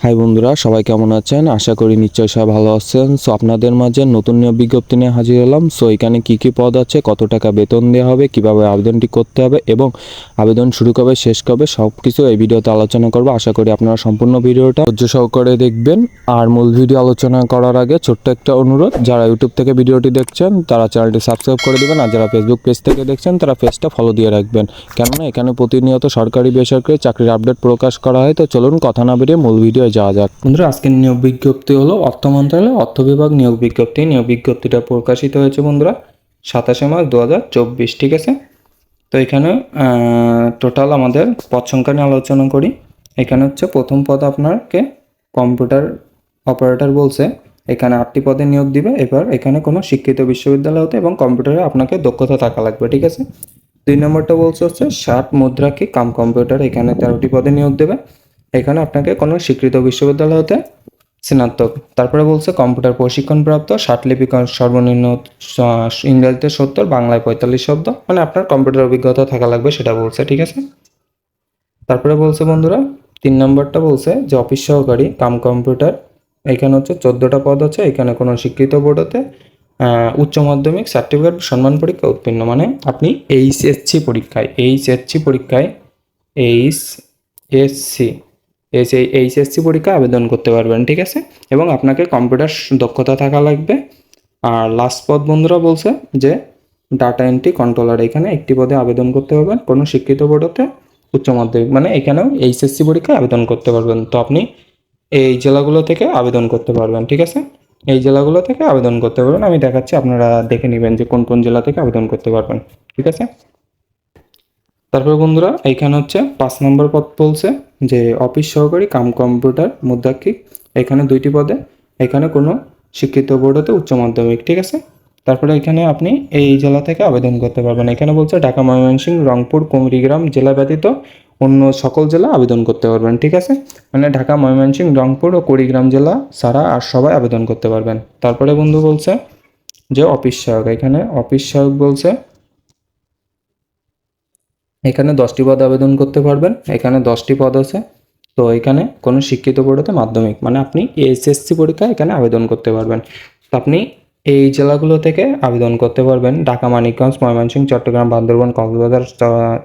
High বন্ধুরা, সবাই কেমন আছেন? আশা করি নিশ্চয়ই সবাই ভালো আছেন। সো আপনাদের মাঝে নতুন নিয়োগ বিজ্ঞপ্তি নিয়ে হাজির হলাম। সো এখানে কি কি পদ আছে, কত টাকা বেতন দেওয়া হবে, কিভাবে আবেদনটি করতে হবে এবং আবেদন শুরু কবে শেষ কবে সব কিছু এই ভিডিওতে আলোচনা করব। আশা করি আপনারা সম্পূর্ণ ভিডিওটা ধৈর্য সহকারে দেখবেন। আর মূল ভিডিও আলোচনা করার আগে ছোট্ট একটা অনুরোধ, যারা ইউটিউব থেকে ভিডিওটি দেখছেন তারা চ্যানেলটি সাবস্ক্রাইব করে দেবেন, আর যারা ফেসবুক পেজ থেকে দেখছেন তারা পেজটা ফলো দিয়ে রাখবেন, কেননা এখানে প্রতিনিয়ত সরকারি বেসরকারি চাকরির আপডেট প্রকাশ করা হয়। তো চলুন কথা না বেরিয়ে মূল ভিডিও যাওয়া যাক। বন্ধুরা, আজকের নিয়োগ বিজ্ঞপ্তি হলো অর্থ মন্ত্রণালয় অর্থ বিভাগ নিয়োগ বিজ্ঞপ্তি। নিয়োগ বিজ্ঞপ্তিটা প্রকাশিত হয়েছে বন্ধুরা 27 মার্চ 2024, ঠিক আছে। তো এখানে টোটাল আমাদের পদ সংখ্যা নিয়ে আলোচনা করি। এখানে হচ্ছে প্রথম পদ আপনাকে কম্পিউটার অপারেটর বলছে, এখানে 8টি পদে নিয়োগ দিবে। এবার এখানে কোনো শিক্ষিত বিশ্ববিদ্যালয় হতে এবং কম্পিউটারে আপনাকে দক্ষতা থাকা লাগবে, ঠিক আছে। 2 নম্বরটা বলছে হচ্ছে 60 মুদ্রাকি কাম কম্পিউটার, এখানে 13টি পদে নিয়োগ দেবে। এখানে আপনাকে কোনো স্বীকৃত বিশ্ববিদ্যালয় হতে স্নাতক। তারপরে বলছে কম্পিউটার প্রশিক্ষণপ্রাপ্ত 60 লিপি সর্বনিম্ন ইংরেজিতে 70, বাংলায় 45 শব্দ, মানে আপনার কম্পিউটার অভিজ্ঞতা থাকা লাগবে সেটা বলছে, ঠিক আছে। তারপরে বলছে বন্ধুরা 3 নম্বরটা বলছে যে অফিস সহকারী কাম কম্পিউটার, এখানে হচ্ছে 14টা পদ আছে। এখানে কোনো স্বীকৃত বোর্ড হতে উচ্চ মাধ্যমিক সার্টিফিকেট সম্মান পরীক্ষা উত্তীর্ণ, মানে আপনি এইচএসসি পরীক্ষায় এইচএসসি এইচএসসি পরীক্ষায় আবেদন করতে পারবেন, ঠিক আছে। এবং আপনাকে কম্পিউটার দক্ষতা থাকা লাগবে। আর লাস্ট পদ বন্ধুরা বলছে যে ডাটা এন্ট্রি কন্ট্রোলার, এখানে একটি পদে আবেদন করতে পারবেন কোনো শিক্ষিত বোর্ড হতে উচ্চ মাধ্যমিক, মানে এখানেও এইচএসসি পরীক্ষায় আবেদন করতে পারবেন। তো আপনি এই জেলাগুলো থেকে আবেদন করতে পারবেন, ঠিক আছে। এই জেলাগুলো থেকে আবেদন করতে পারবেন, আমি দেখাচ্ছি, আপনারা দেখে নেবেন যে কোন কোন জেলা থেকে আবেদন করতে পারবেন, ঠিক আছে। তারপর বন্ধুরা এইখানে হচ্ছে 5 নম্বর পদ বলছে যে অফিস সহকারী কাম কম্পিউটার মুদ্রাক্ষিক, এখানে 2টি পদে, এখানে কোনো শিক্ষিত বোর্ড হতে উচ্চ মাধ্যমিক, ঠিক আছে। তারপরে এখানে আপনি এই জেলা থেকে আবেদন করতে পারবেন। এখানে বলছে ঢাকা, ময়মনসিংহ, রংপুর, কুড়িগ্রাম জেলা ব্যতীত অন্য সকল জেলা আবেদন করতে পারবেন, ঠিক আছে। মানে ঢাকা, ময়মনসিংহ, রংপুর ও কুড়িগ্রাম জেলা ছাড়া আর সবাই আবেদন করতে পারবেন। তারপরে বন্ধু বলছে যে অফিস সহায়ক, এখানে অফিস সহায়ক বলছে এখানে 10টি পদ আবেদন করতে পারবেন। এখানে 10টি পদ আছে। তো এখানে কোনো শিক্ষিত বোর্ড হতে মাধ্যমিক, মানে আপনি এইচএসসি পরীক্ষায় এখানে আবেদন করতে পারবেন। তো আপনি এই জেলাগুলো থেকে আবেদন করতে পারবেন: ঢাকা, মানিকগঞ্জ, ময়মনসিংহ, চট্টগ্রাম, বান্দরবান, কক্সবাজার,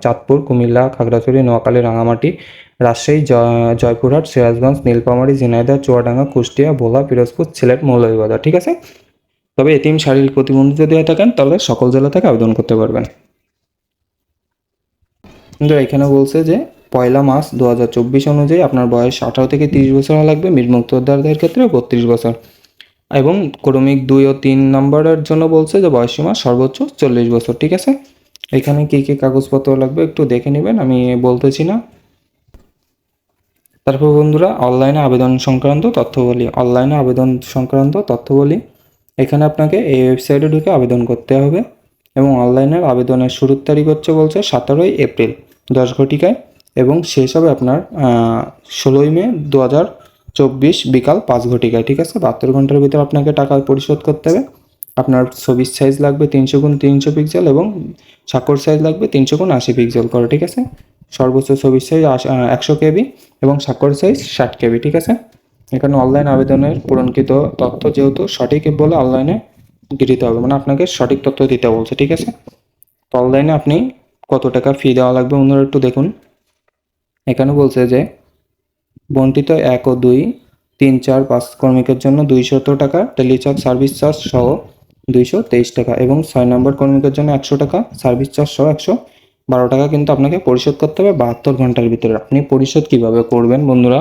চাঁদপুর, কুমিল্লা, খাগড়াছড়ি, নোয়াখালী, রাঙামাটি, রাজশাহী, জয়পুরহাট, সিরাজগঞ্জ, নীলফামারী, ঝিনাইদহ, চুয়াডাঙ্গা, কুষ্টিয়া, ভোলা, পিরোজপুর, সিলেট, মৌলভীবাজার, ঠিক আছে। তবে এতিম, শারীরিক প্রতিবন্ধী যদি হয়ে থাকেন তাহলে সকল জেলা থেকে আবেদন করতে পারবেন। কিন্তু এখানে বলছে যে 1 মার্চ 2024 অনুযায়ী আপনার বয়স 18 থেকে 30 বছর হওয়া লাগবে। মুক্তিযোদ্ধাদের ক্ষেত্রে 32 বছর। এবং ক্রমিক 2 ও 3 নম্বরের জন্য বলছে যে বয়সসীমা সর্বোচ্চ 40 বছর, ঠিক আছে। এখানে কী কী কাগজপত্র লাগবে একটু দেখে নেবেন, আমি বলতেছি না। তারপর বন্ধুরা অনলাইনে আবেদন সংক্রান্ত তথ্য বলি। এখানে আপনাকে এই ওয়েবসাইটে ঢুকে আবেদন করতে হবে এবং অনলাইনের আবেদনের শুরুর তারিখ হচ্ছে বলছে 17 এপ্রিল 10 ঘটিকায় এবং শেষ হবে আপনার 16 মে 2024 বিকাল 5 ঘটিকায়, ঠিক আছে। 72 ঘন্টার ভিতরে আপনাকে টাকা পরিশোধ করতে হবে। আপনার ছবির সাইজ লাগবে 300x300 পিক্সেল এবং স্বাক্ষর সাইজ লাগবে 300x80 পিক্সেল করে, ঠিক আছে। সর্বোচ্চ ছবির সাইজ 100 কেবি এবং স্বাক্ষর সাইজ 60 কেবি, ঠিক আছে। এখানে অনলাইন আবেদনের পূরণকৃত তথ্য যেহেতু সঠিক বলে অনলাইনে দিতে হবে, মানে আপনাকে সঠিক তথ্য দিতে বলছে, ঠিক আছে। তো অনলাইনে আপনি কত টাকা ফি দেওয়া লাগবে বন্ধুরা একটু দেখুন। এখানে বলছে যে বন্টিত 1 ও 2, 3, 4, 5 কর্মীকের জন্য 200 টাকা টেলিচার্জ সার্ভিস চার্জ সহ 223 টাকা এবং 6 নম্বর কর্মীকের জন্য 100 টাকা সার্ভিস চার্জ সহ 112 টাকা কিন্তু আপনাকে পরিশোধ করতে হবে 72 ঘন্টার ভিতরে। আপনি পরিশোধ কিভাবে করবেন বন্ধুরা?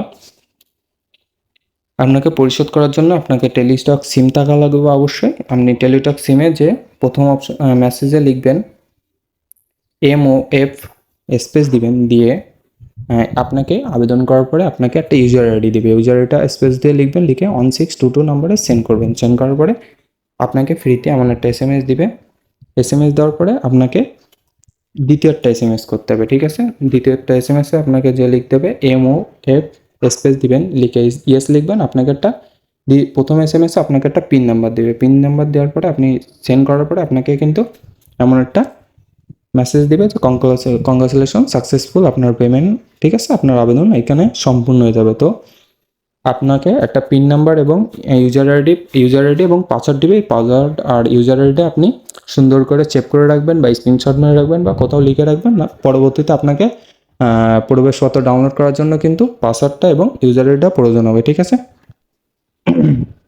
আপনাকে পরিশোধ করার জন্য আপনাকে টেলিটক সিম থাকা লাগবে অবশ্যই। আপনি টেলিটক সিমে যে প্রথম অপশন মেসেজে লিখবেন MOF স্পেস দিবেন, দিয়ে আপনাকে আবেদন করার পরে আপনাকে একটা ইউজার আইডি দেবে। ইউজার আইডিটা স্পেস দিয়ে লিখবেন, লিখে 1622 নম্বরে সেন্ড করবেন। সেন্ড করার পরে আপনাকে ফ্রিতে এমন একটা SMS দিবে। SMS দেওয়ার পরে আপনাকে দ্বিতীয় একটা SMS করতে হবে, ঠিক আছে। দ্বিতীয় একটা SMS-এ আপনাকে যে লিখতে হবে MOF স্পেস দিবেন, লিখে ইয়েস লিখবেন। আপনাকে একটা প্রথম SMS-এ আপনাকে একটা পিন নাম্বার দেবে। পিন নাম্বার দেওয়ার পরে আপনি সেন্ড করার পরে আপনাকে কিন্তু এমন একটা মেসেজ দিবে যে কংগ্রাচুলেশন সাকসেসফুল আপনার পেমেন্ট, ঠিক আছে। আপনার আবেদন এখানে সম্পূর্ণ হয়ে যাবে। তো আপনাকে একটা পিন নাম্বার এবং ইউজার আইডি এবং পাসওয়ার্ড দিবে। এই পাসওয়ার্ড আর ইউজার আইডি আপনি সুন্দর করে চেক করে রাখবেন বা স্ক্রিনশট মেরে রাখবেন বা কোথাও লিখে রাখবেন না। পরবর্তীতে আপনাকে প্রবেশপত্র ডাউনলোড করার জন্য কিন্তু পাসওয়ার্ডটা এবং ইউজার আইডিটা প্রয়োজন হবে, ঠিক আছে?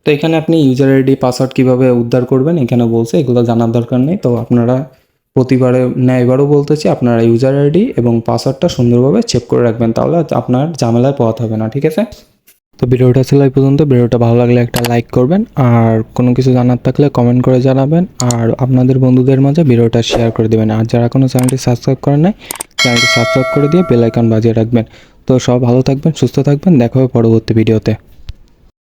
তো এখানে আপনি ইউজার আইডি পাসওয়ার্ড কীভাবে উদ্ধার করবেন এখানে বলছে, এগুলো জানার দরকার নেই। তো আপনারা প্রতিবারে এবারও বলতেছি, আপনারা ইউজার আইডি এবং পাসওয়ার্ডটা সুন্দরভাবে চেক করে রাখবেন, তাহলে আপনার ঝামেলায় পোহাতে হবে না, ঠিক আছে? তো ভিডিওটা ছিল এই পর্যন্ত। ভিডিওটা ভালো লাগলে একটা লাইক করবেন, আর কোনো কিছু জানার থাকলে কমেন্ট করে জানাবেন, আর আপনাদের বন্ধুদের মাঝে ভিডিওটা শেয়ার করে দেবেন। আর যারা কোনো চ্যানেলটি সাবস্ক্রাইব করেন নাই, চ্যানেলটি সাবস্ক্রাইব করে দিয়ে বেল আইকন বাজিয়ে রাখবেন। তো সব ভালো থাকবেন, সুস্থ থাকবেন, দেখা হবে পরবর্তী ভিডিওতে।